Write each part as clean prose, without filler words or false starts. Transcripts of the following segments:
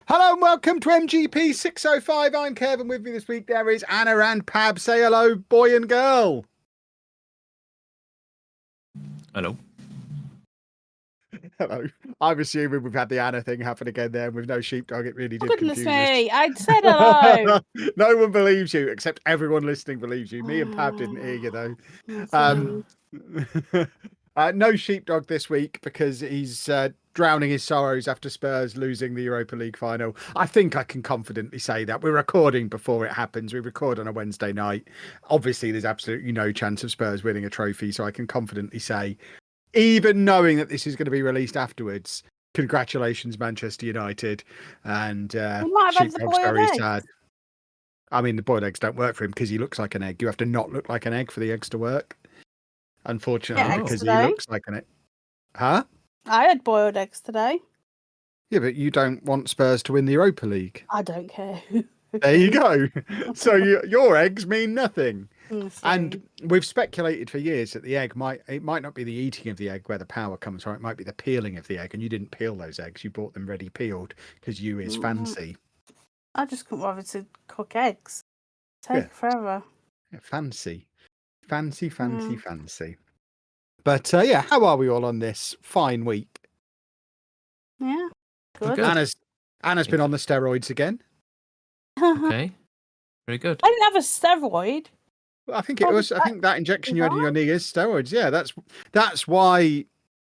Hello and welcome to MGP605. I'm Kevin. With me this week there is Anna and Pab. Say hello, boy and girl. Hello. Hello. I'm assuming we've had the Anna thing happen again there, and with no sheepdog, it really did Goodness confuse us. me, I'd said hello. No one believes you, except everyone listening believes you. Me and Pab didn't hear you though. No sheepdog this week because he's drowning his sorrows after Spurs losing the Europa League final. I think I can confidently say that. We're recording before it happens. We record on a Wednesday night. Obviously, there's absolutely no chance of Spurs winning a trophy, so I can confidently say, even knowing that this is going to be released afterwards, congratulations, Manchester United. And Sheepdog's very sad. I mean, the boiled eggs don't work for him because he looks like an egg. You have to not look like an egg for the eggs to work. Unfortunately, because he looks like an egg. Huh? I had boiled eggs today. Yeah, but you don't want Spurs to win the Europa League. I don't care. There you go. So your eggs mean nothing. And we've speculated for years that the egg might not be the eating of the egg where the power comes from. It might be the peeling of the egg, and you didn't peel those eggs. You bought them ready peeled because you is fancy. I just couldn't bother to cook eggs. Take forever. Yeah, fancy. Fancy. But yeah, how are we all on this fine week? Yeah, good. Anna's been on the steroids again. Okay, very good. I didn't have a steroid. I think it was. I think that injection you had in your knee is steroids. Yeah, that's why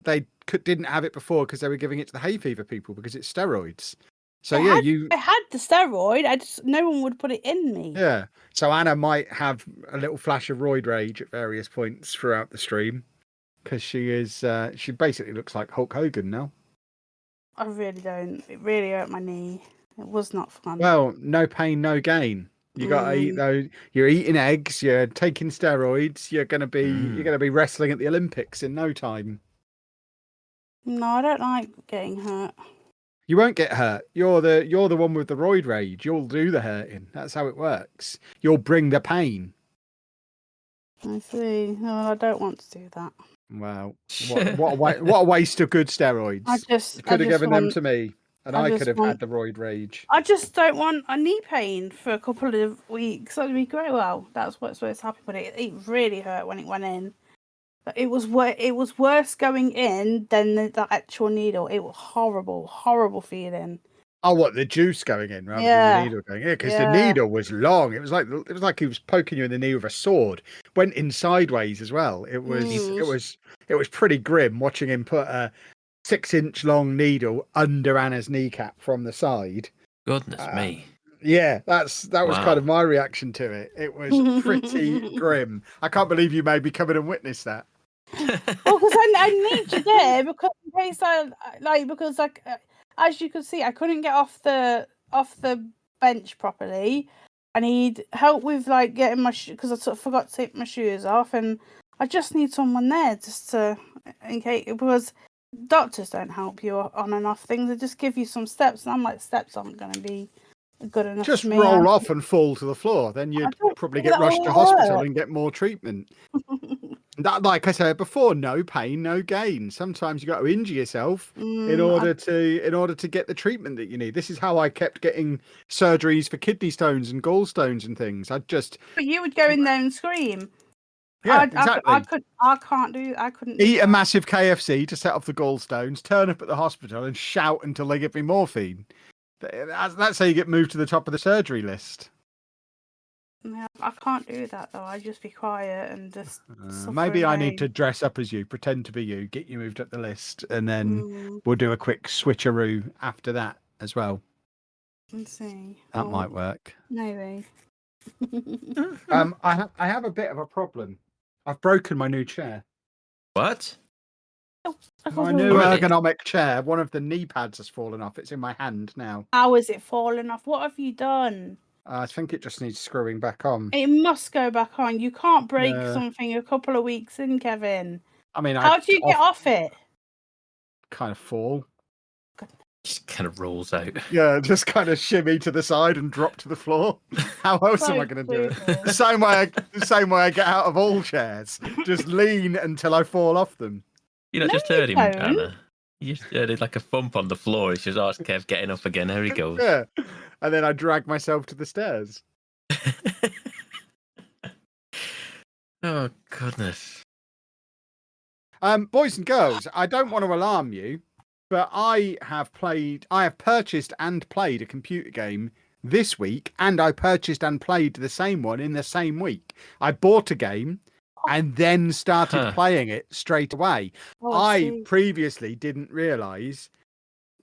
they didn't have it before, because they were giving it to the hay fever people because it's steroids. So I had the steroid. No one would put it in me. Yeah. So Anna might have a little flash of roid rage at various points throughout the stream because she basically looks like Hulk Hogan now. I really don't. It really hurt my knee. It was not fun. Well, no pain, no gain. You got to eat though. You're eating eggs. You're taking steroids. You're gonna be wrestling at the Olympics in no time. No, I don't like getting hurt. You won't get hurt. You're the one with the roid rage. You'll do the hurting. That's how it works. You'll bring the pain. I see. No, I don't want to do that. Wow. What a waste of good steroids. You could have given them to me, and I could have had the roid rage. I just don't want a knee pain for a couple of weeks. That'd be great. Well, that's what's happened. But it really hurt when it went in. But it was worse going in than the actual needle. It was horrible feeling. Oh, what, the juice going in rather than the needle going in? Because the needle was long. It was like he was poking you in the knee with a sword. Went in sideways as well. It was pretty grim watching him put a 6-inch long needle under Anna's kneecap from the side. Goodness me. Yeah, that was kind of my reaction to it. It was pretty grim. I can't believe you made me come in and witness that. Well, because I need you there because in case as you can see, I couldn't get off the bench properly. I need help with getting my because I sort of forgot to take my shoes off, and I just need someone there just to in case, because doctors don't help you on and off things. They just give you some steps, and I'm like, steps aren't going to be good enough. Just for me. roll off and fall to the floor, then you'd probably get rushed to hospital and get more treatment. That, like I said before, no pain, no gain. Sometimes you got to injure yourself in order to get the treatment that you need. This is how I kept getting surgeries for kidney stones and gallstones and things. But you would go in there and scream. Yeah, exactly. I couldn't eat a massive KFC to set off the gallstones, turn up at the hospital and shout until they give me morphine. That's how you get moved to the top of the surgery list. Yeah, I can't do that though. I just be quiet and just. Maybe I need to dress up as you, pretend to be you, get you moved up the list, and then we'll do a quick switcheroo after that as well. Let's see. That might work. Maybe. I have a bit of a problem. I've broken my new chair. What? My new ergonomic chair. One of the knee pads has fallen off. It's in my hand now. How is it fallen off? What have you done? I think it just needs screwing back on. It must go back on. You can't break something a couple of weeks in, Kevin. I mean, how do you get off it? Kind of fall. Just kind of rolls out. Yeah, just kind of shimmy to the side and drop to the floor. How else am I going to do it? The same way I get out of all chairs. Just lean until I fall off them. You not just heard him, Anna. You just did like a thump on the floor. It's just, oh, it's Kev getting up again. There he goes. Yeah. And then I drag myself to the stairs. Oh, goodness. Boys and girls, I don't want to alarm you, but I have purchased and played a computer game this week, and I purchased and played the same one in the same week. I bought a game and then started playing it straight away. I previously didn't realize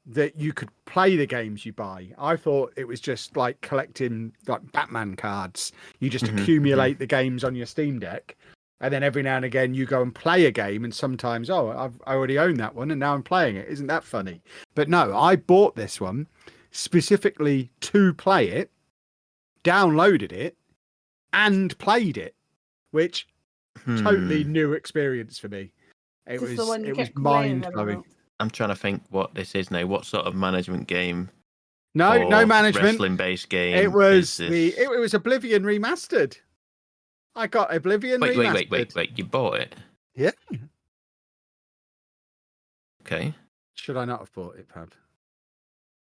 that you could play the games you buy. I thought it was just like collecting like Batman cards. You just accumulate the games on your Steam Deck. And then every now and again you go and play a game, and sometimes, I already own that one and now I'm playing it. Isn't that funny? But no, I bought this one specifically to play it, downloaded it, and played it, which totally new experience for me. It was mind blowing. I'm trying to think what this is now. What sort of management game? No management. Wrestling based game. It was it was Oblivion Remastered. I got Oblivion Remastered. Wait. You bought it? Yeah. Okay. Should I not have bought it, Pab?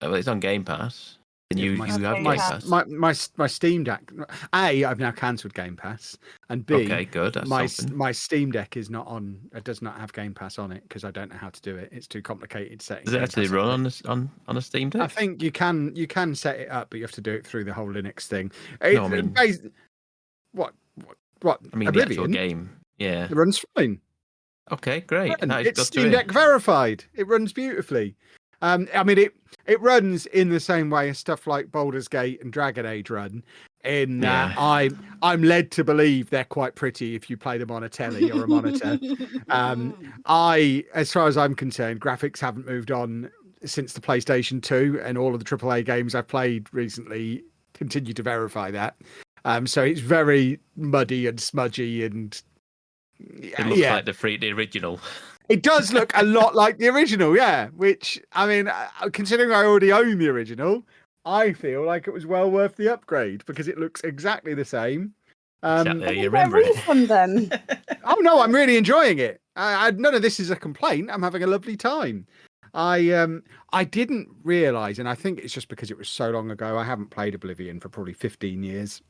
Well, it's on Game Pass. And you have Game Pass? My Steam Deck. A, I've now cancelled Game Pass, and B, okay, good. That's my Steam Deck is not on. It does not have Game Pass on it because I don't know how to do it. It's too complicated setting. Does it actually run on a Steam Deck? I think you can set it up, but you have to do it through the whole Linux thing. No, I mean, what? I mean, Oblivion? The actual game. Yeah, it runs fine. Okay, great. It's Steam Deck verified. It runs beautifully. I mean, it runs in the same way as stuff like Baldur's Gate and Dragon Age run. In that, I'm led to believe they're quite pretty if you play them on a telly or a monitor. As far as I'm concerned, graphics haven't moved on since the PlayStation 2, and all of the AAA games I've played recently continue to verify that. So it's very muddy and smudgy, and it looks like the original. It does look a lot like the original, yeah. Which, I mean, considering I already own the original, I feel like it was well worth the upgrade because it looks exactly the same. Exactly, you remember it. Then. Oh no, I'm really enjoying it. None of this is a complaint. I'm having a lovely time. I didn't realise, and I think it's just because it was so long ago. I haven't played Oblivion for probably 15 years.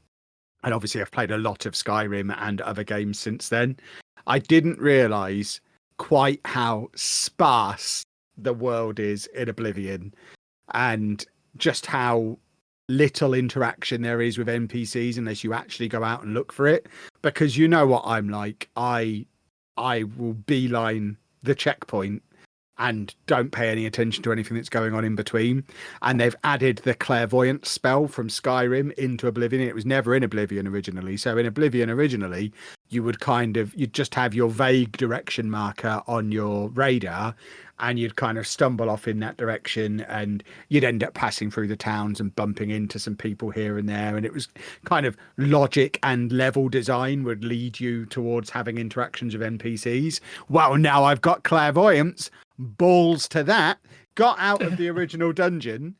And obviously I've played a lot of Skyrim and other games since then. I didn't realise quite how sparse the world is in Oblivion, and just how little interaction there is with NPCs unless you actually go out and look for it. Because you know what I'm like. I will beeline the checkpoint and don't pay any attention to anything that's going on in between. And they've added the clairvoyant spell from Skyrim into Oblivion. It was never in Oblivion originally. So in Oblivion originally, you'd just have your vague direction marker on your radar, and you'd kind of stumble off in that direction, and you'd end up passing through the towns and bumping into some people here and there. And it was kind of logic and level design would lead you towards having interactions with NPCs. Well, now I've got clairvoyance, balls to that, got out of the original dungeon.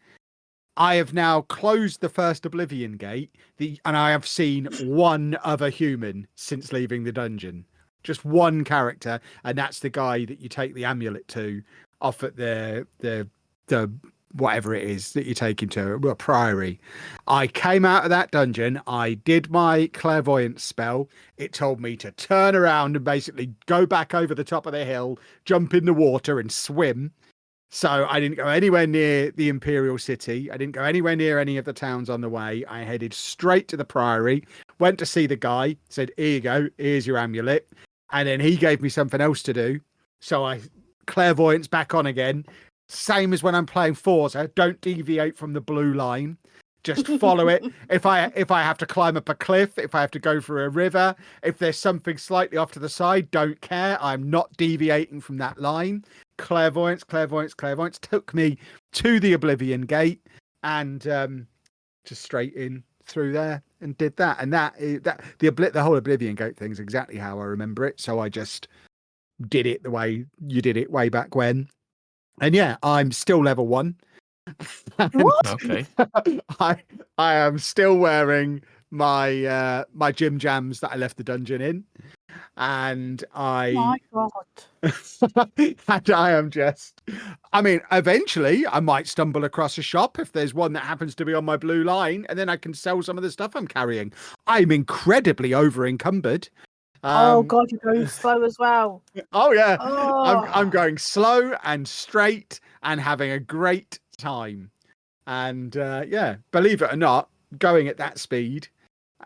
I have now closed the first Oblivion gate, and I have seen one other human since leaving the dungeon. Just one character, and that's the guy that you take the amulet to off at the whatever it is that you take him to, a priory. I came out of that dungeon, I did my clairvoyance spell. It told me to turn around and basically go back over the top of the hill, jump in the water and swim. So I didn't go anywhere near the Imperial City. I didn't go anywhere near any of the towns on the way. I headed straight to the priory, went to see the guy, said, here you go, here's your amulet. And then he gave me something else to do. So I clairvoyance back on again. Same as when I'm playing Forza. Don't deviate from the blue line. Just follow it. If I have to climb up a cliff, if I have to go through a river, if there's something slightly off to the side, don't care. I'm not deviating from that line. Clairvoyance took me to the Oblivion gate, and just straight in through there and did that. And the whole Oblivion gate thing is exactly how I remember it. So I just did it the way you did it way back when. And yeah, I'm still level 1. What? Okay. I am still wearing my my gym jams that I left the dungeon in. and My God. and I am just, I mean, eventually I might stumble across a shop if there's one that happens to be on my blue line, and then I can sell some of the stuff I'm carrying. I'm incredibly over encumbered. Oh God, you're going slow as well. Oh yeah, I'm Oh. going slow and straight and having a great time. And yeah, believe it or not, going at that speed,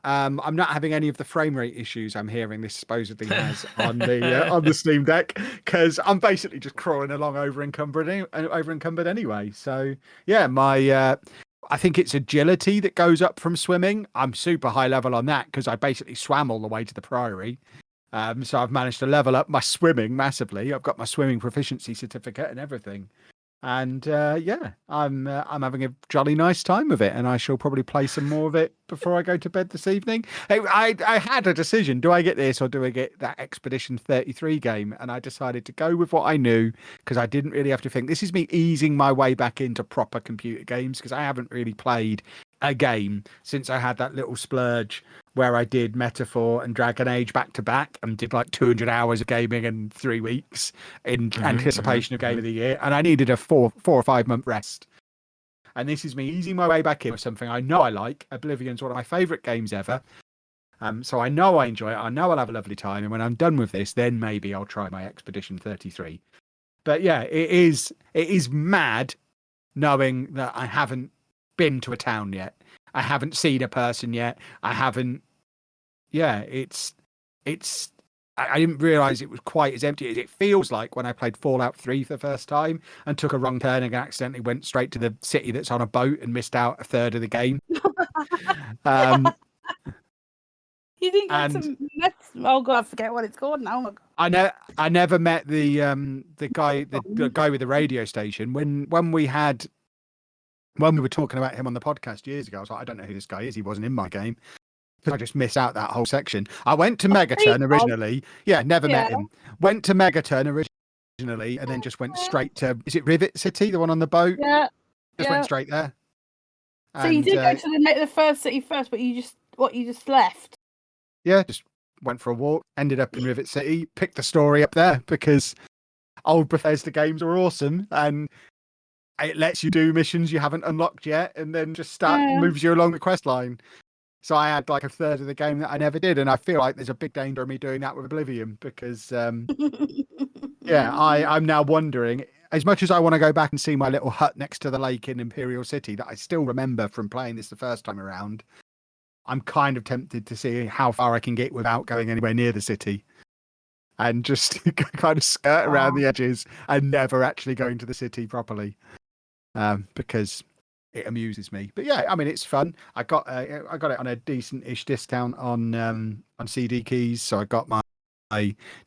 I'm not having any of the frame rate issues I'm hearing this supposedly has on the Steam Deck, because I'm basically just crawling along over encumbered anyway. So yeah, my I think it's agility that goes up from swimming. I'm super high level on that because I basically swam all the way to the Priory. So I've managed to level up my swimming massively. I've got my swimming proficiency certificate and everything. And yeah, I'm having a jolly nice time with it, and I shall probably play some more of it before I go to bed this evening. I had a decision: do I get this or do I get that Expedition 33 game? And I decided to go with what I knew because I didn't really have to think. This is me easing my way back into proper computer games because I haven't really played a game since I had that little splurge where I did Metaphor and Dragon Age back to back and did like 200 hours of gaming in 3 weeks in anticipation of Game of the Year. And I needed a 4 or 5 month rest. And this is me easing my way back in with something I know I like. Oblivion's one of my favorite games ever. So I know I enjoy it. I know I'll have a lovely time. And when I'm done with this, then maybe I'll try my Expedition 33. But yeah, it is mad knowing that I haven't been to a town yet. I haven't seen a person yet. I haven't. Yeah, it's. I didn't realize it was quite as empty as it feels like when I played Fallout 3 for the first time and took a wrong turn and accidentally went straight to the city that's on a boat and missed out a third of the game. You didn't get to met. Oh God, I forget what it's called now. I never met the guy with the radio station when we were talking about him on the podcast years ago. I was like, I don't know who this guy is. He wasn't in my game. I just missed out that whole section. I went to Megaturn originally. Yeah, never met him. Went to Megaturn originally and then just went straight to, is it Rivet City, the one on the boat? Yeah. Just went straight there. So you did go to the first city first, but you just left? Yeah, just went for a walk, ended up in Rivet City, picked the story up there because old Bethesda games are awesome and it lets you do missions you haven't unlocked yet and then just moves you along the quest line. So I had like a third of the game that I never did, and I feel like there's a big danger of me doing that with Oblivion because, yeah, I'm now wondering, as much as I want to go back and see my little hut next to the lake in Imperial City that I still remember from playing this the first time around, I'm kind of tempted to see how far I can get without going anywhere near the city and just kind of skirt around the edges and never actually going to the city properly because it amuses me. But yeah, I mean, it's fun. I got it on a decent-ish discount on CD keys, so I got my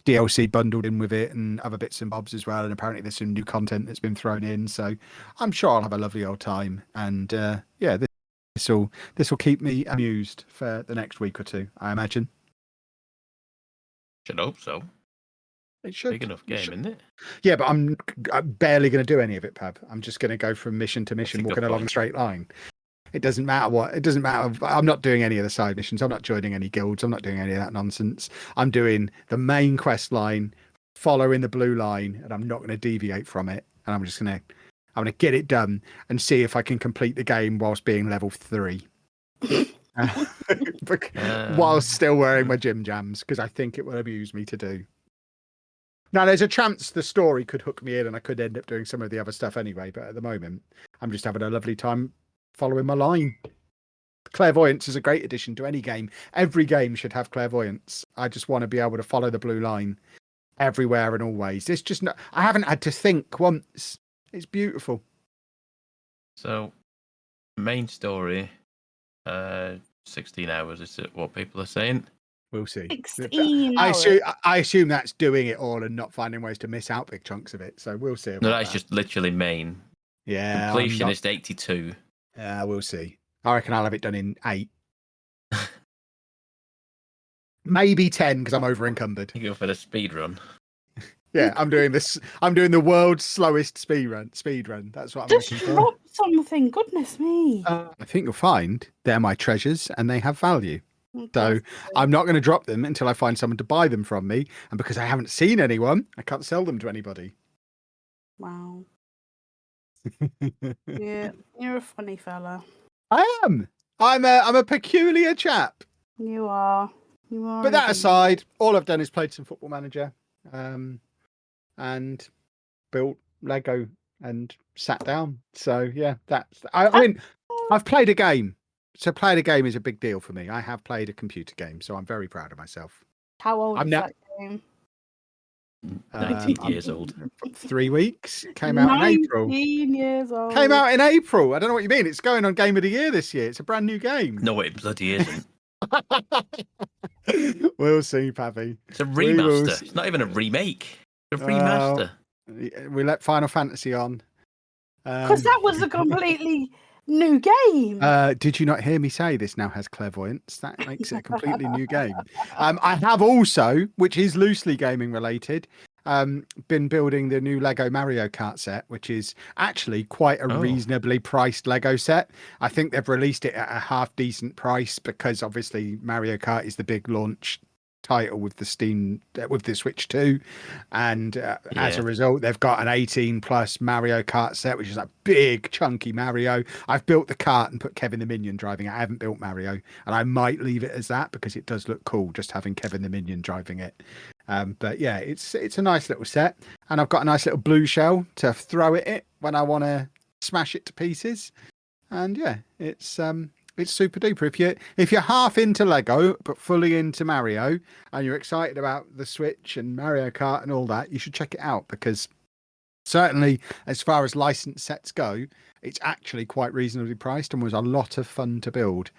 DLC bundled in with it and other bits and bobs as well. And apparently there's some new content that's been thrown in, so I'm sure I'll have a lovely old time. And yeah, this will keep me amused for the next week or two, I imagine. Should hope so. It should. Big enough game, isn't it? Yeah, but I'm barely going to do any of it, Pab. I'm just going to go from mission to mission, walking along a straight line. It doesn't matter what. It doesn't matter. I'm not doing any of the side missions. I'm not joining any guilds. I'm not doing any of that nonsense. I'm doing the main quest line, following the blue line, and I'm not going to deviate from it. And I'm going to get it done and see if I can complete the game whilst being level 3. Whilst still wearing my gym jams, because I think it will amuse me to do. Now, there's a chance the story could hook me in and I could end up doing some of the other stuff anyway, but at the moment, I'm just having a lovely time following my line. Clairvoyance is a great addition to any game. Every game should have clairvoyance. I just want to be able to follow the blue line everywhere and always. It's just not, I haven't had to think once. It's beautiful. So, main story, 16 hours is what people are saying. We'll see. 16 I assume that's doing it all and not finding ways to miss out big chunks of it. So we'll see. No, that's just literally main. Yeah. Completionist 82. Yeah, we'll see. I reckon I'll have it done in 8. Maybe 10 because I'm over encumbered. You go for the speed run. Yeah, I'm doing this. I'm doing the world's slowest speed run. That's what I'm just looking for. drop something. Goodness me. I think you'll find they're my treasures and they have value. So I'm not going to drop them until I find someone to buy them from me. And because I haven't seen anyone, I can't sell them to anybody. Wow. Yeah, you're a funny fella. I am. I'm a peculiar chap. You are. You are. But that indeed. aside, all I've done is played some Football Manager, and built Lego and sat down. So yeah, I mean, I've played a game. So playing a game is a big deal for me. I have played a computer game, so I'm very proud of myself. How old I'm is now that game? 19 years old. 3 weeks. Came out in April. 19 years old. Came out in April. I don't know what you mean. It's going on Game of the Year this year. It's a brand new game. No, it bloody isn't. We'll see, Pappy. It's a remaster. It's not even a remake. It's a remaster. We let Final Fantasy on. Because that was a completely new game. Did you not hear me say this now has clairvoyance? That makes it a completely new game. I have also, which is loosely gaming related, been building the new Lego Mario Kart set, which is actually quite a reasonably priced Lego set. I think they've released it at a half decent price because obviously Mario Kart is the big launch title with the Switch 2, and as a result they've got an 18 plus Mario Kart set, which is a big chunky Mario. I've built the kart and put Kevin the Minion driving it. I haven't built Mario, and I might leave it as that because it does look cool just having Kevin the Minion driving it. But yeah, it's a nice little set, and I've got a nice little blue shell to throw at it when I want to smash it to pieces. And yeah, it's super duper. If you're half into Lego but fully into Mario and you're excited about the Switch and Mario Kart and all that, you should check it out because certainly as far as licensed sets go, it's actually quite reasonably priced and was a lot of fun to build.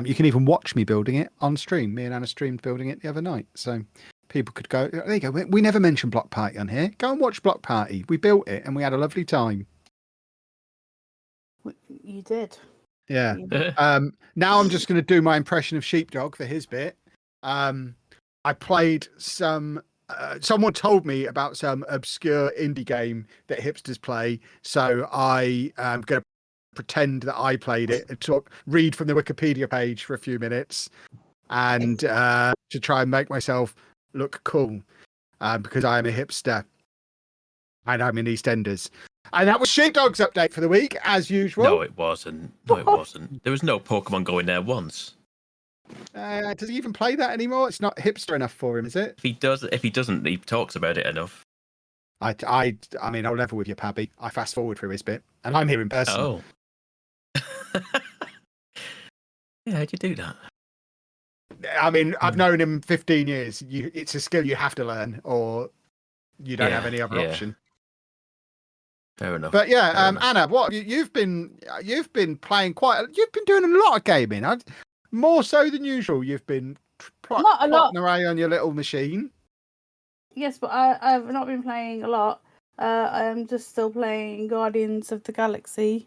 You can even watch me building it on stream. Me and Anna streamed building it the other night, so people could go. There you go. We never mentioned Block Party on here. Go and watch Block Party. We built it and we had a lovely time. You did. Yeah. Now I'm just going to do my impression of Sheepdog for his bit. I played some. Someone told me about some obscure indie game that hipsters play, so I am going to pretend that I played it and read from the Wikipedia page for a few minutes, and to try and make myself look cool, because I am a hipster and I'm in EastEnders. And that was Sheepdog's update for the week, as usual. No, it wasn't. No, it wasn't. There was no Pokemon going there once. Does he even play that anymore? It's not hipster enough for him, is it? If he doesn't, he talks about it enough. I mean, I'll level with you, Pabby. I fast forward through his bit, and I'm here in person. Oh. Yeah, how'd you do that? I mean, I've known him 15 years. It's a skill you have to learn, or you don't have any other option. Fair enough. But yeah, Anna, what you've been playing you've been doing a lot of gaming. More so than usual. You've been plotting away on your little machine. Yes, but I've not been playing a lot. I am just still playing Guardians of the Galaxy.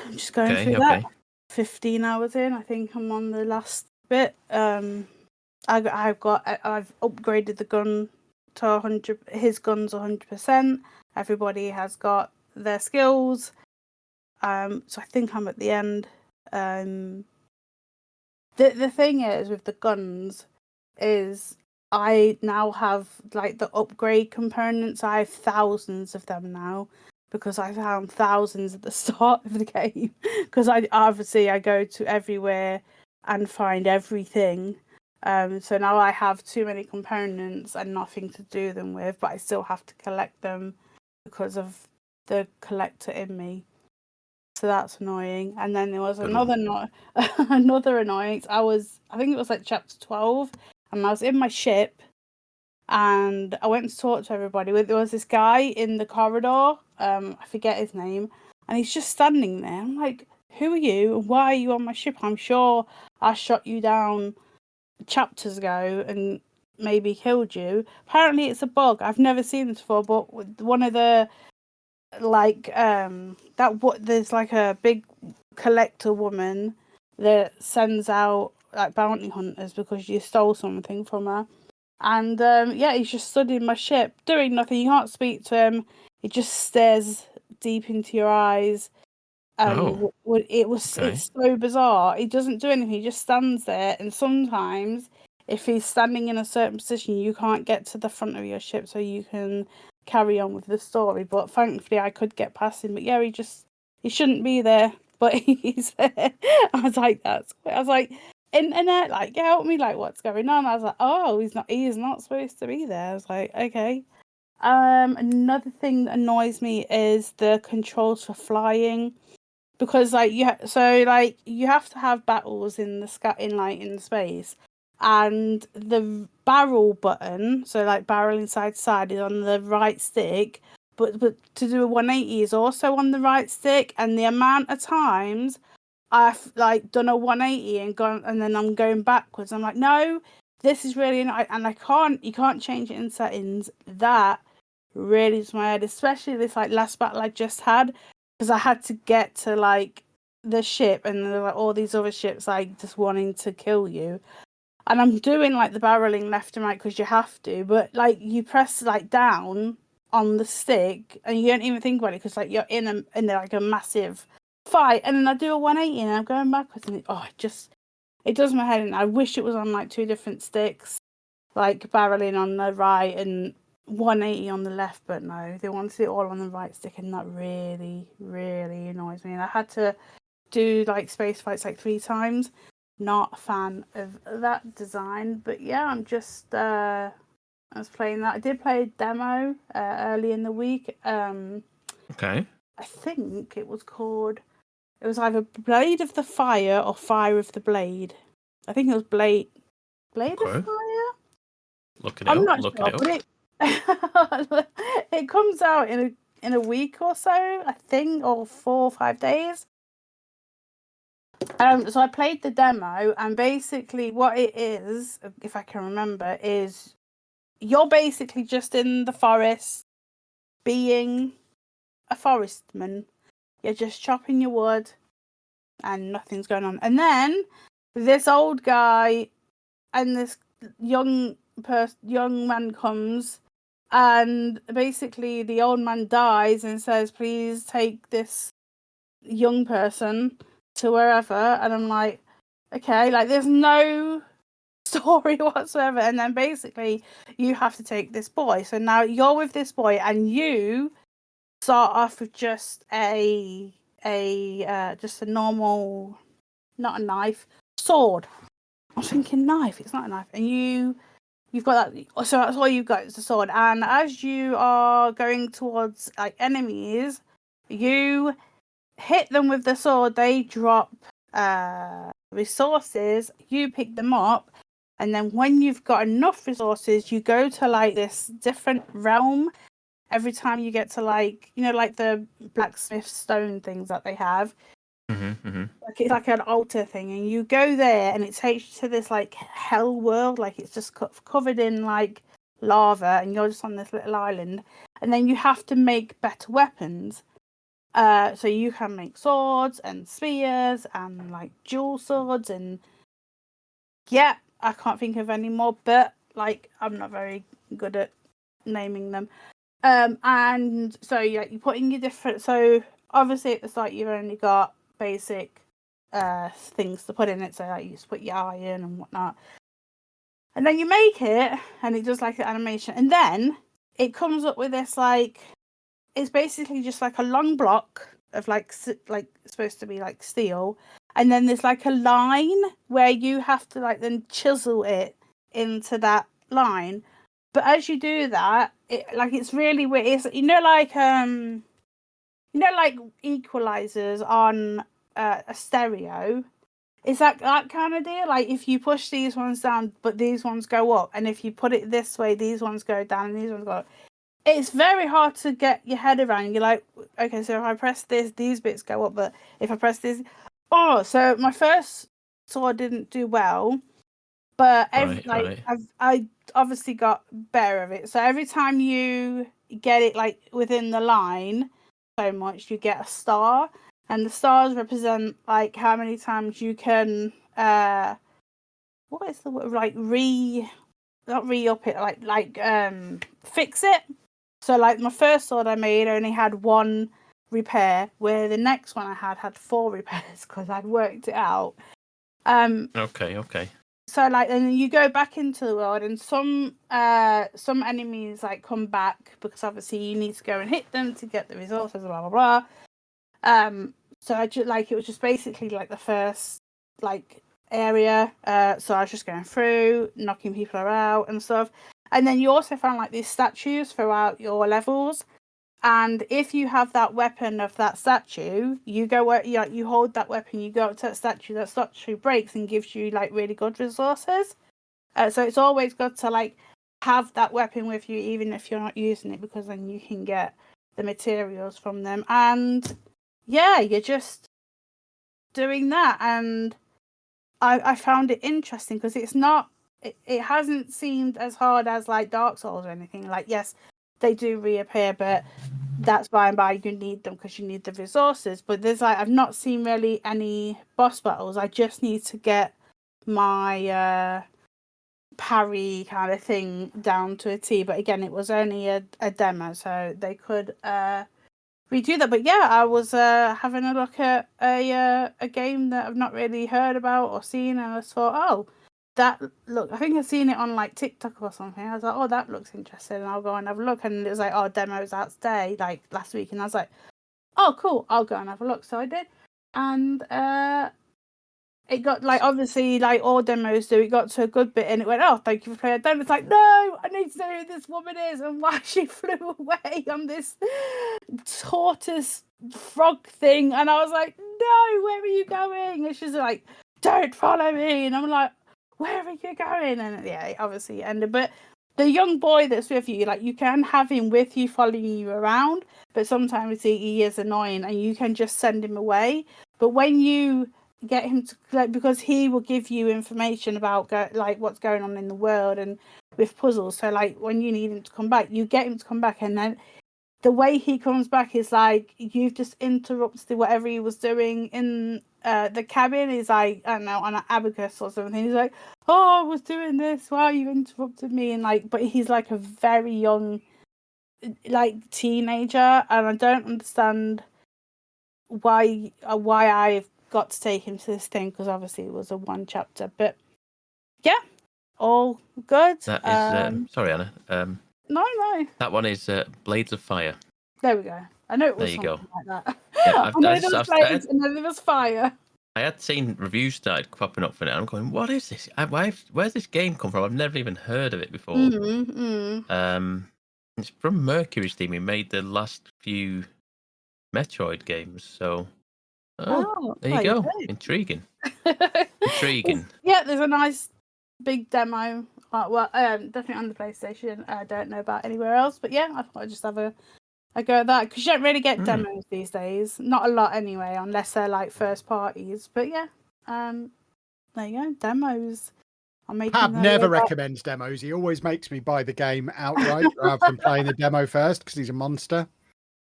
I'm just going through that. 15 hours in, I think I'm on the last bit. I've upgraded the gun to 100. His gun's 100%. Everybody has got their skills. So I think I'm at the end. The thing is with the guns is I now have like the upgrade components. I have thousands of them now because I found thousands at the start of the game. Because I go to everywhere and find everything. So now I have too many components and nothing to do them with, but I still have to collect them because of the collector in me. So that's annoying. And then there was another annoyance. I think it was like chapter 12, and I was in my ship, and I went to talk to everybody. There was this guy in the corridor. I forget his name, and he's just standing there. I'm like, "Who are you? And why are you on my ship? I'm sure I shot you down chapters ago and maybe killed you." Apparently, it's a bug. I've never seen this before, but one of the there's like a big collector woman that sends out like bounty hunters because you stole something from her. And he's just stood in my ship doing nothing. You can't speak to him. He just stares deep into your eyes. Oh, It's okay. so bizarre. He doesn't do anything. He just stands there, and sometimes if he's standing in a certain position, you can't get to the front of your ship, so you can carry on with the story. But thankfully, I could get past him. But yeah, he shouldn't be there, but he's there. I was like, I was like, internet, like, help me, like, what's going on? I was like, oh, he is not supposed to be there. I was like, okay. Another thing that annoys me is the controls for flying, because like you have to have battles in the sky, in space, and the barrel button, so like barreling side to side, is on the right stick, but to do a 180 is also on the right stick, and the amount of times I've like done a 180 and gone, and then I'm going backwards, I'm like, no, this is really not, and you can't change it in settings. That really is my head, especially this like last battle I just had, because I had to get to like the ship, and there were like all these other ships like just wanting to kill you, and I'm doing like the barreling left and right because you have to, but like you press like down on the stick and you don't even think about it because like you're in like a massive fight, and then I do a 180 and I'm going backwards, and it does my head in. I wish it was on like two different sticks, like barreling on the right and 180 on the left, but no, they wanted it all on the right stick, and that really, really annoys me. And I had to do like space fights like 3 times. Not a fan of that design, but yeah, I was playing that. I did play a demo early in the week. Okay. I think it was either Blade of the Fire or Fire of the Blade. I think it was Blade of Okay. Fire. Look it I'm up. not Look sure, it up. but it comes out in a week or so, I think, or 4 or 5 days. So I played the demo, and basically what it is, if I can remember, is you're basically just in the forest being a forestman. You're just chopping your wood and nothing's going on. And then this old guy and this young man comes, and basically the old man dies and says, please take this young person to wherever. And I'm like, okay, like there's no story whatsoever. And then basically you have to take this boy. So now you're with this boy, and you start off with just a normal, not a knife, sword. I'm thinking knife, it's not a knife. And you've got that, so that's all you've got is the sword. And as you are going towards like enemies, you hit them with the sword, they drop resources, you pick them up, and then when you've got enough resources, you go to like this different realm every time you get to like, like the blacksmith stone things that they have. Like it's like an altar thing, and you go there and it takes you to this like hell world, like it's just covered in like lava, and you're just on this little island, and then you have to make better weapons. So you can make swords and spears and like dual swords, and yeah, I can't think of any more, but like I'm not very good at naming them. And so yeah, you put in your different. So obviously at the start you've only got basic things to put in it. So like you just put your iron and whatnot, and then you make it, and it does like the animation, and then it comes up with this like, it's basically just like a long block of like supposed to be like steel, and then there's like a line where you have to like then chisel it into that line. But as you do that, it's really weird. It's like equalizers on a stereo. It's that kind of deal. Like if you push these ones down, but these ones go up, and if you put it this way, these ones go down and these ones go up. It's very hard to get your head around. You're like, okay, so if I press this, these bits go up, but if I press this, so my first sword didn't do well, but I obviously got better of it. So every time you get it like within the line so much, you get a star, and the stars represent like how many times you can what is the word, like not re-up it, like fix it. So like my first sword I made only had one repair, where the next one I had 4 repairs because I'd worked it out. Okay. So like, and you go back into the world, and some enemies like come back because obviously you need to go and hit them to get the resources, blah blah blah. So I just like, it was just basically like the first like area. So I was just going through, knocking people out and stuff. And then you also found like these statues throughout your levels. And if you have that weapon of that statue, you hold that weapon, you go up to that statue breaks and gives you like really good resources. So it's always good to like have that weapon with you, even if you're not using it, because then you can get the materials from them. And yeah, you're just doing that. And I found it interesting because it hasn't seemed as hard as like Dark Souls or anything. Like, yes, they do reappear, but that's by and by you need them because you need the resources. But there's like, I've not seen really any boss battles. I just need to get my parry kind of thing down to a T. But again, it was only a demo, so they could redo that. But yeah, I was having a look at a game that I've not really heard about or seen, and I just thought, oh, I think I've seen it on like TikTok or something. I was like, oh, that looks interesting, and I'll go and have a look. And it was like, oh, demo's out today, like last week, and I was like, oh, cool, I'll go and have a look. So I did, and it got like, obviously like all demos do, it got to a good bit and it went, oh, thank you for playing a demo. It's like, no, I need to know who this woman is and why she flew away on this tortoise frog thing. And I was like, no, where are you going? And she's like, don't follow me. And I'm like, where are you going? And yeah, it obviously ended. But the young boy that's with you, like, you can have him with you, following you around, but sometimes he is annoying and you can just send him away. But when you get him to, like, because he will give you information about like what's going on in the world and with puzzles, so like when you need him to come back, you get him to come back, and then the way he comes back is like, you've just interrupted whatever he was doing in the cabin. Is like, I don't know, on an abacus or something. He's like, oh, I was doing this, why you interrupted me? And like, but he's like a very young like teenager, and I don't understand why I've got to take him to this thing, because obviously it was a one chapter. But yeah, all good. That is sorry, Anna. No. That one is Blades of Fire. There we go. I know it was There you something go. like that. Yeah, I know there was blades and then there was fire. I had seen reviews started popping up for it. I'm going, what is this? Where's this game come from? I've never even heard of it before. It's from Mercury's team. He made the last few Metroid games. So, there you go. Intriguing. Yeah, there's a nice big demo. Well, definitely on the PlayStation. I don't know about anywhere else, but yeah, I thought I'd just have a go at that, because you don't really get demos these days. Not a lot anyway, unless they're like first parties. But yeah, there you go, demos. Pab never recommends demos. He always makes me buy the game outright rather than playing the demo first, because he's a monster.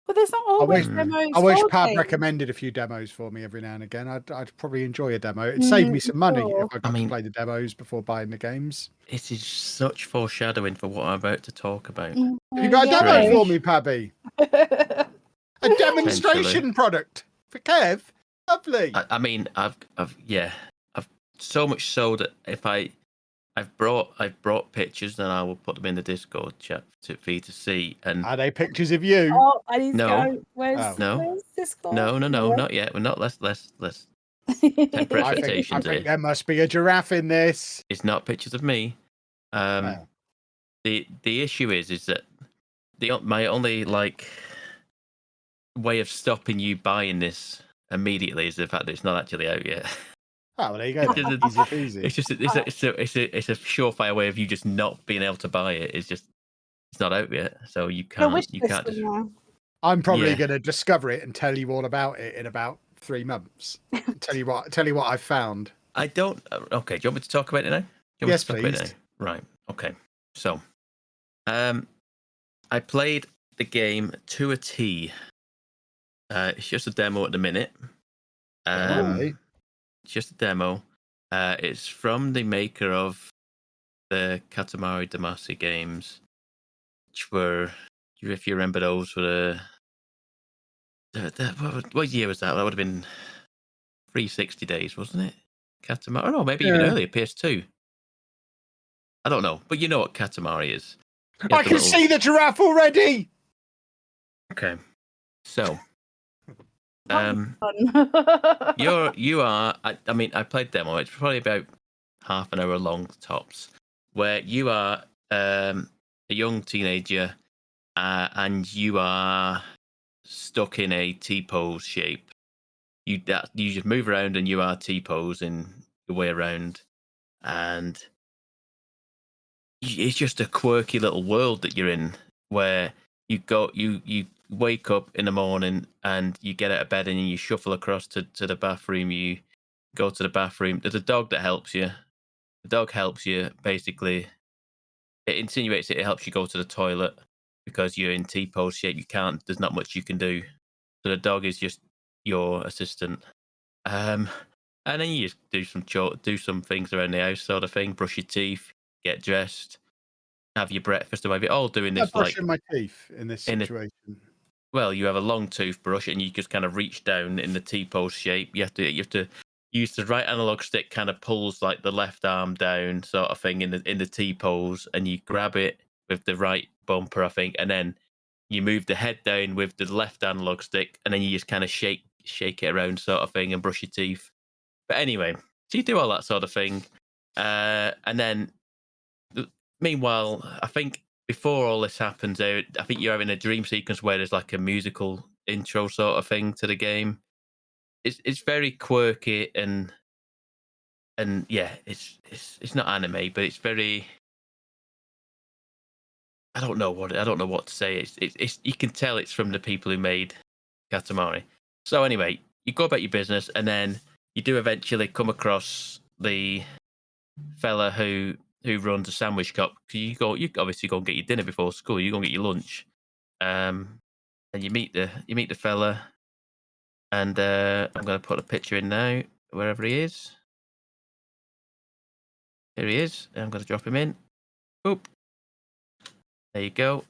But there's not always demos. I wish Pab recommended a few demos for me every now and again. I'd probably enjoy a demo. It'd save me some money if I got to play the demos before buying the games. It is such foreshadowing for what I'm about to talk about. Have you got a demo for me, Pabby? A demonstration product for Kev? Lovely. I mean, I've so much so that if I've brought pictures, and I will put them in the Discord chat for you to see. And are they pictures of you? Oh, I need to go. Where's Discord? No, not yet. We're not. Let's temper expectations. I think there must be a giraffe in this. It's not pictures of me. The issue is that my only like way of stopping you buying this immediately is the fact that it's not actually out yet. Oh, well, there you go. Easy peasy. It's just it's a surefire way of you just not being able to buy it. It's not out yet, so you can't just. I'm probably going to discover it and tell you all about it in about 3 months. tell you what I found. I don't. Okay, do you want me to talk about it now? Yes, please. Right. Okay. So, I played the game to a T. It's just a demo at the minute. It's just a demo. It's from the maker of the Katamari Damacy games, which were, if you remember, those were what year was that? That would have been 360 days, wasn't it? Katamari? Oh no, maybe even earlier. PS2. I don't know, but you know what Katamari is. I can see the giraffe already. Okay, so Fun. you are. I mean, I played demo. It's probably about half an hour long tops, where you are a young teenager, and you are stuck in a T-pose shape. You just move around, and you are T-posing your way around, and it's just a quirky little world that you're in, where you wake up in the morning and you get out of bed and you shuffle across to the bathroom. You go to the bathroom. There's a dog that helps you. The dog helps you basically. It insinuates it helps you go to the toilet because you're in T-pose shape. You can't. There's not much you can do. So the dog is just your assistant. And then you just do some things around the house, sort of thing. Brush your teeth, get dressed, have your breakfast, or maybe all doing this I'm brushing my teeth in this situation. Well, you have a long toothbrush and you just kind of reach down in the T-pose shape. You have to use the right analog stick, kind of pulls like the left arm down, sort of thing, in the T-pose, and you grab it with the right bumper, I think, and then you move the head down with the left analog stick, and then you just kind of shake it around, sort of thing, and brush your teeth. But anyway, so you do all that sort of thing, and then meanwhile, I think before all this happens, I think you're having a dream sequence where there's like a musical intro sort of thing to the game. It's very quirky and yeah, it's not anime, but it's very. I don't know what to say. It's you can tell it's from the people who made Katamari. So anyway, you go about your business, and then you do eventually come across the fella who runs a sandwich shop. You obviously go and get your dinner before school. You go and get your lunch, and you meet the fella, and I'm going to put a picture in now wherever he is. Here he is. I'm going to drop him in. Oop. There you go.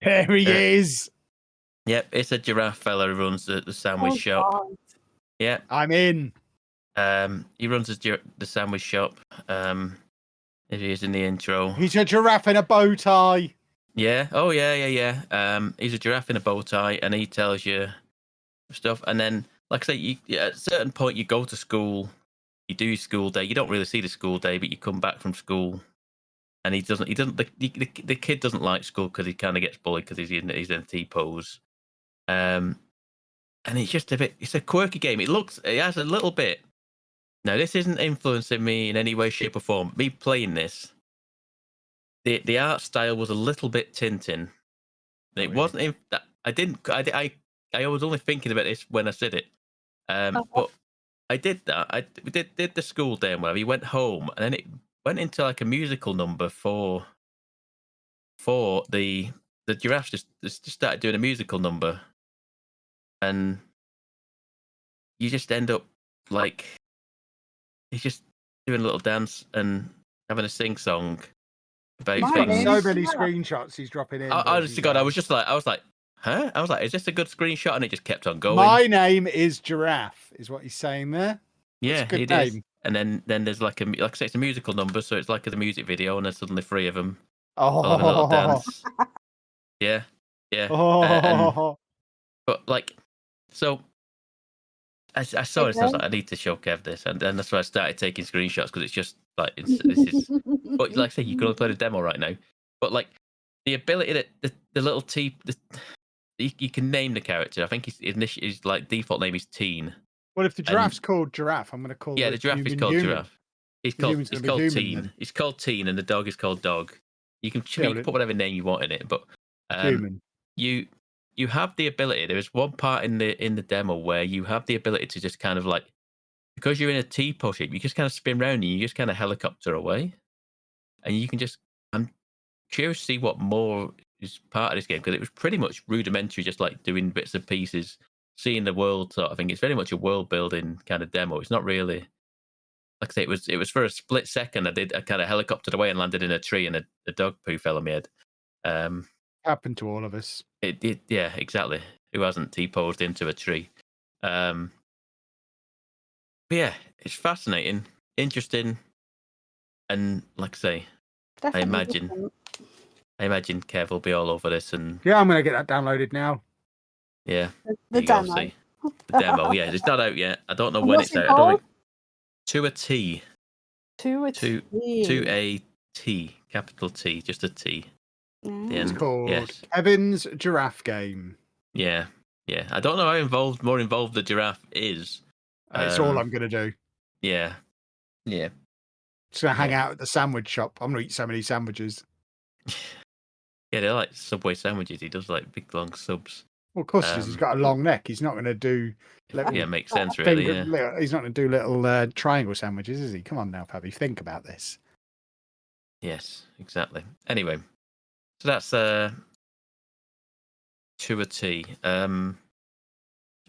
Here he is. Yep, it's a giraffe fella who runs the sandwich shop. God. Yeah, I'm in. he runs the sandwich shop. If he is in the intro. He's a giraffe in a bow tie. Yeah. Oh, yeah. He's a giraffe in a bow tie, and he tells you stuff. And then, like I say, at a certain point, you go to school. You do your school day. You don't really see the school day, but you come back from school, and he doesn't. The kid doesn't like school because he kind of gets bullied because he's in a T-pose. And it's just it's a quirky game. It has a little bit. Now, this isn't influencing me in any way, shape, or form. Me playing this, the art style was a little bit Tintin. It wasn't. I was only thinking about this when I said it. But I did that. We did the school day and whatever. He went home, and then it went into like a musical number for the giraffes. Just started doing a musical number, and you just end up like he's just doing a little dance and having a sing song about things. So many screenshots he's dropping in. Honestly, God, I was like, huh? I was like, is this a good screenshot? And it just kept on going. My name is Giraffe, is what he's saying there. Yeah, it is. And then there's like I say, it's a musical number, so it's like a music video, and there's suddenly three of them all having a little dance. Yeah. But like, so I saw this, and I was like, I need to show Kev this, and then that's why I started taking screenshots, because it's just like this is. But like I say, you can only play the demo right now. But like the ability that the little you can name the character. I think his like default name is Teen. Well, if the giraffe's called Giraffe, I'm going to call. Yeah, the giraffe is called Giraffe. It's called Teen. Then. It's called Teen, and the dog is called Dog. You can put whatever name you want in it, but human. You have the ability. There is one part in the demo where you have the ability to just kind of like, because you're in a T-pose shape, you just kind of spin around and you just kind of helicopter away, and you can just. I'm curious to see what more is part of this game, because it was pretty much rudimentary, just like doing bits and pieces, seeing the world sort of thing. It's very much a world building kind of demo. It's not really, like I say, it was for a split second. I kind of helicoptered away and landed in a tree, and a dog poo fell on my head. Happened to all of us. It did, yeah, exactly. T-posed into a tree. But yeah, it's fascinating, interesting, and like I say, Definitely different. I imagine Kev will be all over this, and Yeah, I'm going to get that downloaded now. yeah, The there you go, demo. see. The demo, yeah, it's not out yet. I don't know And when what's it's it out. I don't called? think to a T. To a To T. a T, capital T, just a T. The Mm. It's end. called Yes. Kevin's Giraffe Game. Yeah. Yeah. I don't know how more involved the giraffe is. It's all I'm going to do. Yeah. Yeah. Just going to hang Yeah. out at the sandwich shop. I'm going to eat so many sandwiches. Yeah, they're like Subway sandwiches. He does like big long subs. Well, of course he does. He's got a long neck. He's not going to do little. Yeah, makes sense, really. Yeah. He's not going to do little triangle sandwiches, is he? Come on now, Fabby. Think about this. Yes, exactly. Anyway, so that's to a T. You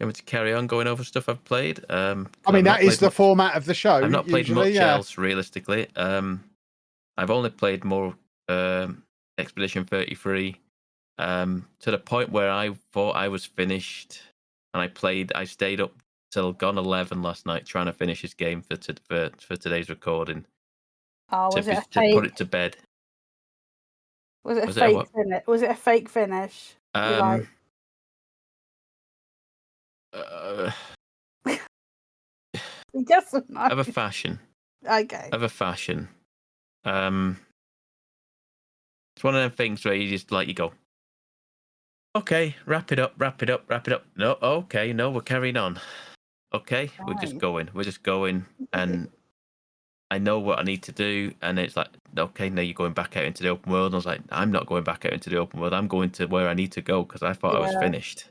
want me to carry on going over stuff I've played? I mean, that is the format of the show. I've not played usually, much else, realistically. I've only played more Expedition 33 to the point where I thought I was finished, and I stayed up till gone 11 last night trying to finish this game for today's recording. Oh, was it a to fake? Put it to bed. Was it a fake finish? Was it a fake finish? Yes or no? Of a fashion. Okay. Of a fashion. It's one of them things where you just like, you go, okay, wrap it up. No, okay, no, we're carrying on. Okay, we're just going, and I know what I need to do, and it's like, okay, now you're going back out into the open world. And I was like, I'm not going back out into the open world. I'm going to where I need to go because I thought I was finished.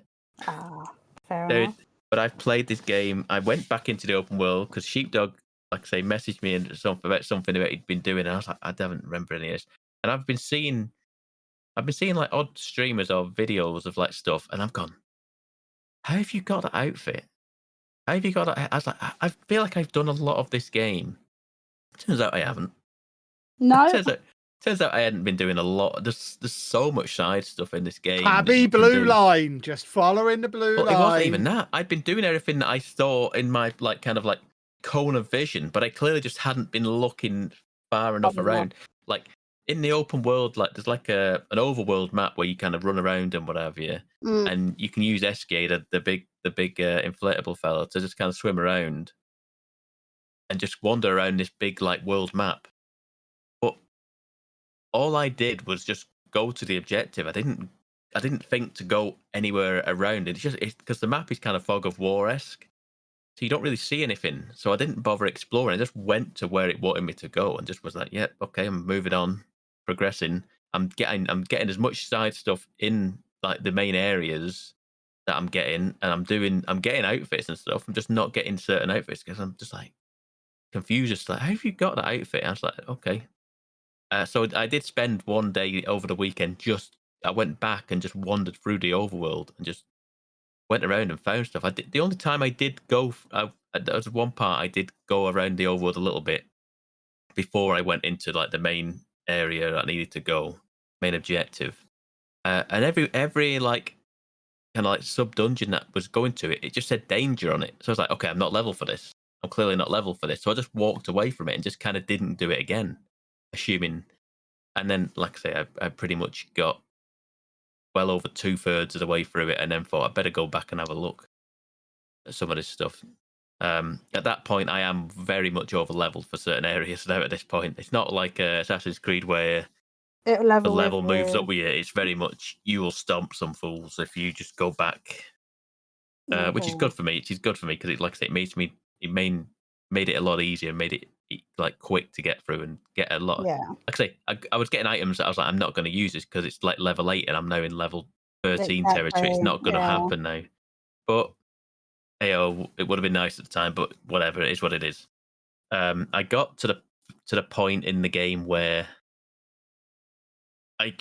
Fair enough. But I've played this game. I went back into the open world because Sheepdog, like I say, messaged me about something that he'd been doing, and I was like, I don't remember any of this. And I've been seeing like odd streamers or videos of like stuff, and I've gone, how have you got that outfit? How have you got that? I was like, I feel like I've done a lot of this game. Turns out I haven't. No. Turns out I hadn't been doing a lot. There's so much side stuff in this game. Abby blue line, just following the blue line. It wasn't even that. I'd been doing everything that I saw in my kind of cone of vision, but I clearly just hadn't been looking far enough around. Like in the open world, like there's like an overworld map where you kind of run around and whatever, and you can use Escade, the big inflatable fella, to just kind of swim around and just wander around this big world map. But all I did was just go to the objective. I didn't think to go anywhere around it. It's because the map is kind of fog of war-esque, so you don't really see anything. So I didn't bother exploring. I just went to where it wanted me to go and just was like, "Yep, okay, I'm moving on, progressing. I'm getting as much side stuff in the main areas that I'm getting, and I'm getting outfits and stuff. I'm just not getting certain outfits because I'm just confused. Just how have you got that outfit?" I was like, okay. So I did spend one day over the weekend. I went back and just wandered through the overworld and just went around and found stuff. The only time I did go, there was one part I did go around the overworld a little bit before I went into the main area that I needed to go, main objective. And every kind of sub dungeon that was going to it just said danger on it. So I was like, okay, I'm not level for this. I'm clearly not level for this. So I just walked away from it and just kind of didn't do it again, assuming. And then, like I say, I pretty much got well over 2/3 of the way through it, and then thought I'd better go back and have a look at some of this stuff. At that point, I am very much over leveled for certain areas now. At this point, it's not like Assassin's Creed where the level moves up with you. It's very much you will stomp some fools if you just go back, which is good for me. It is good for me because it, like I say, made it a lot easier, made it quick to get through and get a lot. Yeah. Like I say, I was getting items that I was like, I'm not going to use this because it's level 8 and I'm now in level 13 territory. It's not going to happen now. But it would have been nice at the time. But whatever, it is what it is. I got to the point in the game where I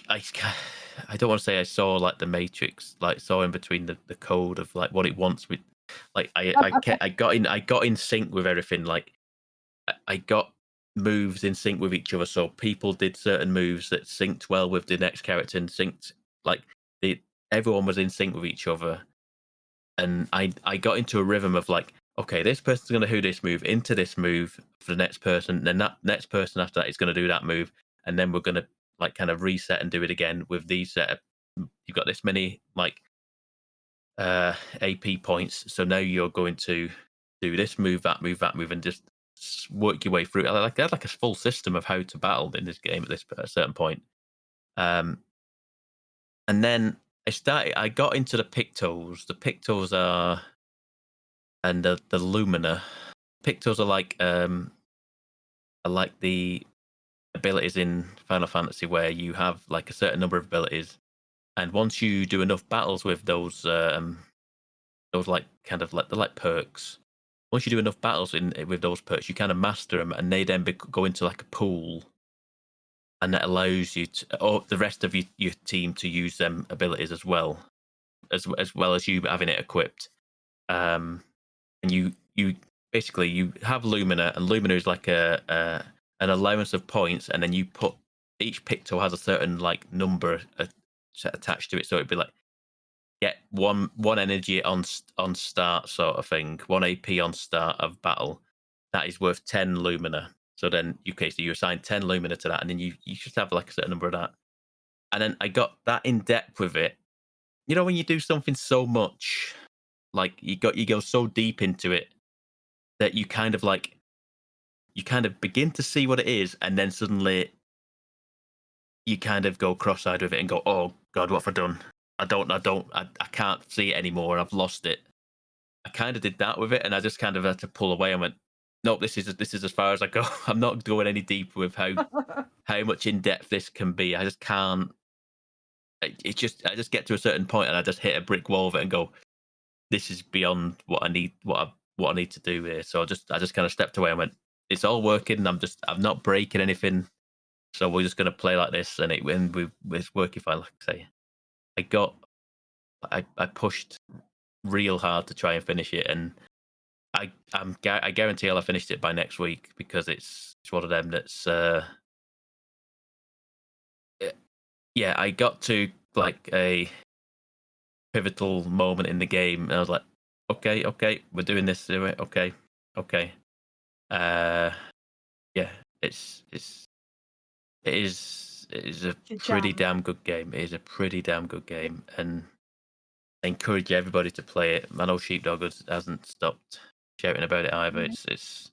don't want to say I saw the Matrix, saw in between the code of what it wants with. I got in sync with everything. I got moves in sync with each other. So people did certain moves that synced well with the next character and synced everyone was in sync with each other. and I got into a rhythm of like, okay, this person's going to do this move into this move for the next person, then that next person after that is going to do that move, and then we're going to like kind of reset and do it again with these set. You've got this many like AP points, so now you're going to do this move, that move, that move, and just work your way through. I had like a full system of how to battle in this game at a certain point. And then I got into the Pictos. The Pictos are, and the Lumina. Pictos are like the abilities in Final Fantasy where you have like a certain number of abilities, and once you do enough battles with those like kind of like they're like perks. Once you do enough battles with those perks, you kind of master them, and they then go into like a pool, and that allows you to, or the rest of your team to use them abilities as well as you having it equipped. And you basically you have Lumina, and Lumina is like an allowance of points, and then you put each Picto has a certain like number attached to it, so it'd be like get one energy on start sort of thing, 1 AP on start of battle. That is worth 10 Lumina. So then so you assign 10 Lumina to that, and then you just have like a certain number of that. And then I got that in depth with it. You know when you do something so much, like you go so deep into it that you kind of begin to see what it is, and then suddenly you kind of go cross-eyed with it and go, oh God, what have I done? I can't see it anymore. I've lost it. I kind of did that with it, and I just kind of had to pull away and went, nope, this is as far as I go. I'm not going any deeper with how much in depth this can be. I just can't. I just get to a certain point and I just hit a brick wall of it and go, this is beyond what I need. What I need to do here. So I just kind of stepped away and went, it's all working. I'm not breaking anything. So we're just going to play like this, and it's working fine. Like I say, I pushed real hard to try and finish it, and I guarantee I'll have finished it by next week, because it's one of them that's yeah, I got to like a pivotal moment in the game, and I was like, okay, we're doing this, okay. Yeah, it is a pretty damn good game. It is a pretty damn good game, and I encourage everybody to play it. I know Sheepdog hasn't stopped shouting about it either. It's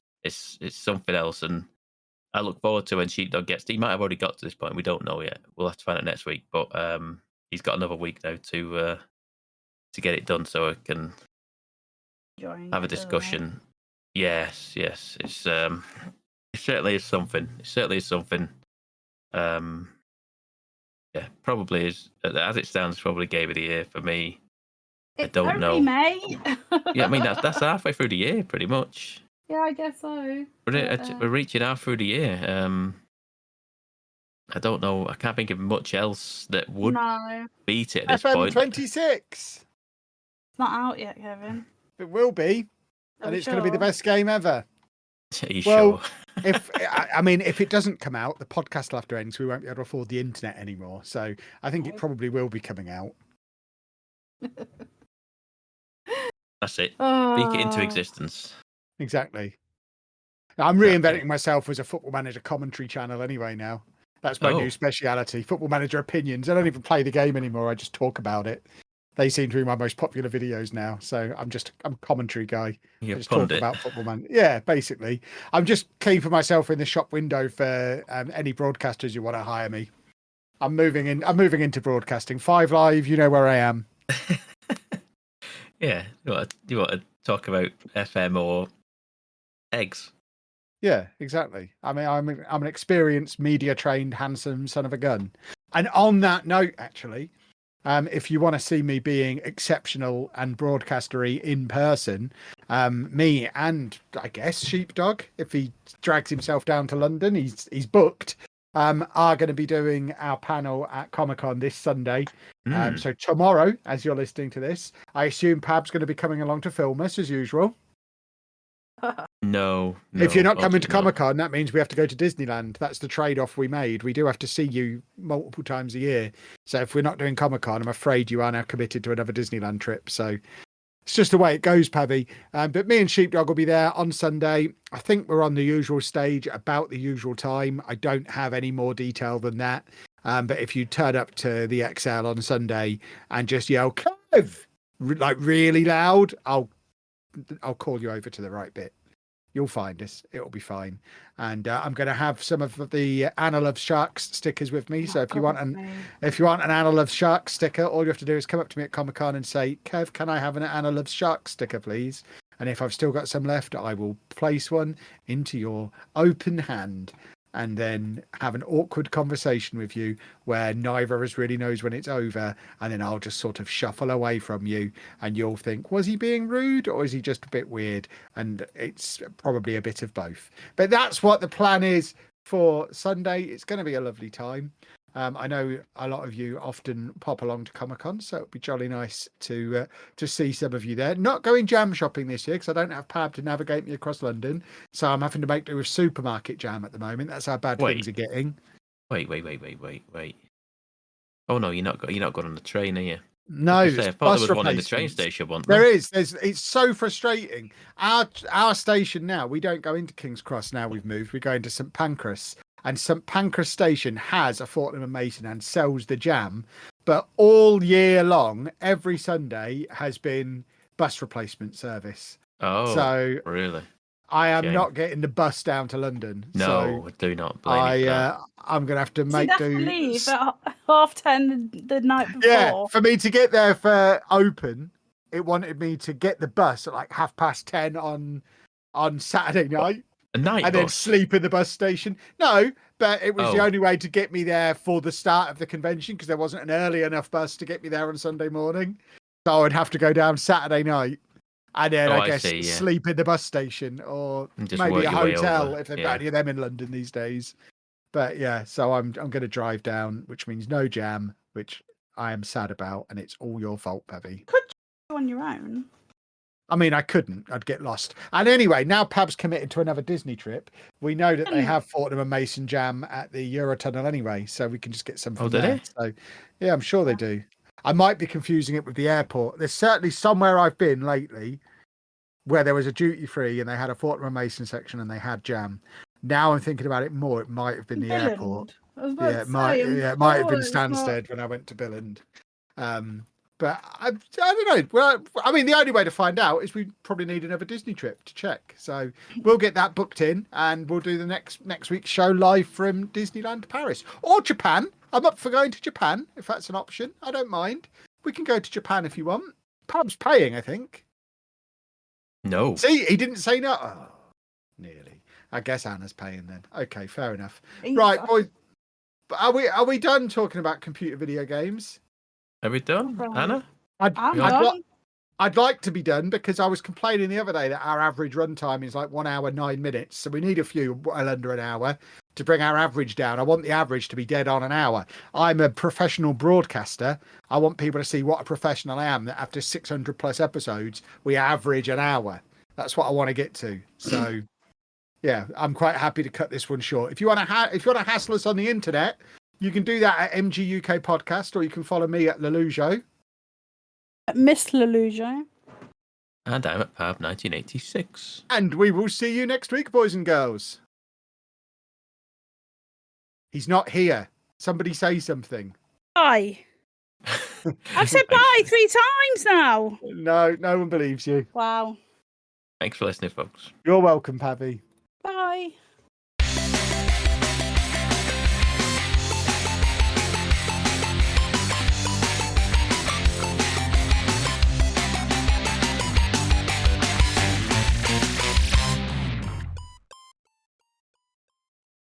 something else, and I look forward to when Sheepdog gets. He might have already got to this point. We don't know yet. We'll have to find out next week. But he's got another week now to get it done, so I can have a discussion. Yes, it's it certainly is something. It certainly is something. Yeah, probably is. As it stands, probably Game of the Year for me. It's I don't know. May. Yeah, I mean that's halfway through the year, pretty much. Yeah, I guess so. We're reaching half through the year. I don't know. I can't think of much else that would beat it at this point. FM26. It's not out yet, Kevin. It will be, and it's going to be the best game ever. Are you sure? if it doesn't come out, the podcast will have to end, so we won't be able to afford the internet anymore. So I think it probably will be coming out. That's it. Speak it into existence. Exactly. I'm reinventing myself as a Football Manager commentary channel anyway now. That's my new speciality. Football Manager opinions. I don't even play the game anymore. I just talk about it. They seem to be my most popular videos now. So I'm a commentary guy. I just talk about Football Manager. Yeah, basically. I'm just keeping myself in the shop window for any broadcasters who want to hire me. I'm moving into broadcasting. 5 Live, you know where I am. Yeah. You want to talk about FM or eggs? Yeah, exactly. I mean, I'm an experienced, media-trained, handsome son of a gun. And on that note, actually, if you want to see me being exceptional and broadcastery in person, me and I guess Sheepdog, if he drags himself down to London, he's booked, are going to be doing our panel at Comic-Con this Sunday. So tomorrow, as you're listening to this, I assume Pab's going to be coming along to film us as usual. No. If you're not coming to Comic-Con, that means we have to go to Disneyland. That's the trade-off we made. We do have to see you multiple times a year. So if we're not doing Comic-Con, I'm afraid you are now committed to another Disneyland trip. So It's just the way it goes, Pavy. But me and Sheepdog will be there on Sunday. I think we're on the usual stage about the usual time. I don't have any more detail than that. But if you turn up to the XL on Sunday and just yell Clive like really loud, I'll call you over to the right bit. You'll find us. It'll be fine. And I'm going to have some of the Anna Loves Sharks stickers with me. So if you want an Anna Loves Sharks sticker, all you have to do is come up to me at Comic-Con and say, Kev, can I have an Anna Loves Sharks sticker, please? And if I've still got some left, I will place one into your open hand and then have an awkward conversation with you where neither of us really knows when it's over. And then I'll just sort of shuffle away from you and you'll think, was he being rude or is he just a bit weird? And it's probably a bit of both. But that's what the plan is for Sunday. It's going to be a lovely time. I know a lot of you often pop along to Comic-Con, so it'll be jolly nice to see some of you there. Not going jam shopping this year because I don't have Pab to navigate me across London, so I'm having to make do with supermarket jam at the moment. That's how bad things are getting. Wait. Oh no, you're not going on the train, are you? No, I thought there was one in the train station. There is. It's so frustrating. Our station now, we don't go into King's Cross now. We've moved. We go into St Pancras. And St Pancras Station has a Fortnum and Mason and sells the jam, but all year long, every Sunday has been bus replacement service. Oh, so really? I am not getting the bus down to London. No, so do not blame you. I'm gonna have to make do. Leave at 10:30 the night before. Yeah, for me to get there for open, it wanted me to get the bus at like 10:30 on Saturday night. A night and bus? Then sleep in the bus station. No, but it was the only way to get me there for the start of the convention because there wasn't an early enough bus to get me there on Sunday morning. So I would have to go down Saturday night and then I guess sleep in the bus station or maybe a hotel if they've got any of them in London these days. But yeah, so I'm going to drive down, which means no jam, which I am sad about, and it's all your fault, Pevy. Could you go on your own? I mean, I couldn't. I'd get lost. And anyway, now Pab's committed to another Disney trip. We know that they have Fortnum and Mason jam at the Eurotunnel anyway, so we can just get some from there. So, yeah, I'm sure they do. I might be confusing it with the airport. There's certainly somewhere I've been lately where there was a duty free and they had a Fortnum and Mason section and they had jam. Now I'm thinking about it more. It might have been the airport. It might have been Stansted when I went to Billund. But I don't know. Well, I mean, the only way to find out is we probably need another Disney trip to check. So we'll get that booked in and we'll do the next week's show live from Disneyland Paris or Japan. I'm up for going to Japan if that's an option. I don't mind. We can go to Japan if you want. Pub's paying, I think. No. See, he didn't say no. Oh, nearly. I guess Anna's paying then. Okay, fair enough. Right, boys. Are we done talking about computer video games? Are we done, Anna? I'd like to be done because I was complaining the other day that our average runtime is like 1 hour, 9 minutes. So we need a few well under an hour to bring our average down. I want the average to be dead on an hour. I'm a professional broadcaster. I want people to see what a professional I am, that after 600 plus episodes, we average an hour. That's what I want to get to. So, yeah, I'm quite happy to cut this one short. If you want to hassle us on the internet, you can do that at Mgukpodcast, or you can follow me at Lelujo. At Miss Lelujo. And I'm at Pab 1986. And we will see you next week, boys and girls. He's not here. Somebody say something. Bye. I've said bye 3 times now. No one believes you. Wow. Thanks for listening, folks. You're welcome, Pavy.